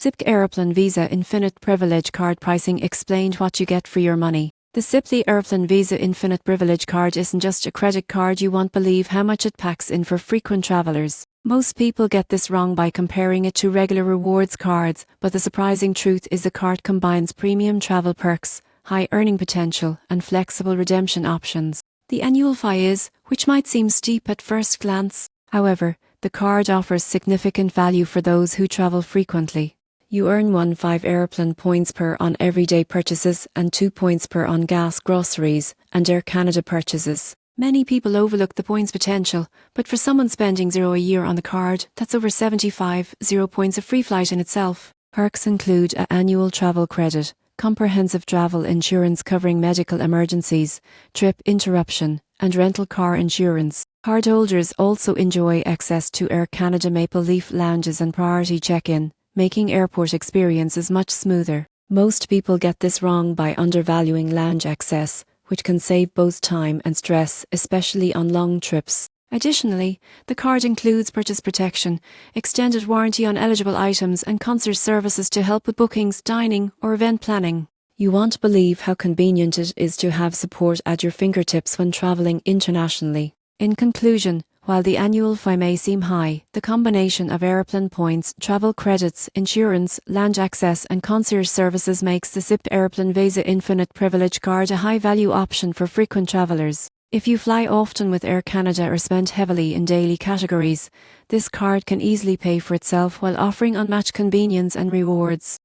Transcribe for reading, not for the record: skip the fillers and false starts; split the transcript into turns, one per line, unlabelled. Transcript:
CIBC Aeroplan Visa Infinite Privilege Card pricing explained what you get for your money. The CIBC Aeroplan Visa Infinite Privilege Card isn't just a credit card. You won't believe how much it packs in for frequent travelers. Most people get this wrong by comparing it to regular rewards cards, but the surprising truth is the card combines premium travel perks, high earning potential, and flexible redemption options. The annual fee is, which might seem steep at first glance. However, the card offers significant value for those who travel frequently. You earn 15 Aeroplan points per on everyday purchases and 2 points per on gas, groceries, and Air Canada purchases. Many people overlook the points potential, but for someone spending $0 a year on the card, that's over 75 points of free flight in itself. Perks include an annual travel credit, comprehensive travel insurance covering medical emergencies, trip interruption, and rental car insurance. Cardholders also enjoy access to Air Canada Maple Leaf lounges and priority check-in, making airport experiences much smoother. Most people get this wrong by undervaluing lounge access, which can save both time and stress, especially on long trips. Additionally, the card includes purchase protection, extended warranty on eligible items, and concierge services to help with bookings, dining, or event planning. You won't believe how convenient it is to have support at your fingertips when traveling internationally. In conclusion, while the annual fee may seem high, the combination of Aeroplan points, travel credits, insurance, lounge access, and concierge services makes the CIBC Aeroplan Visa Infinite Privilege Card a high-value option for frequent travelers. If you fly often with Air Canada or spend heavily in daily categories, this card can easily pay for itself while offering unmatched convenience and rewards.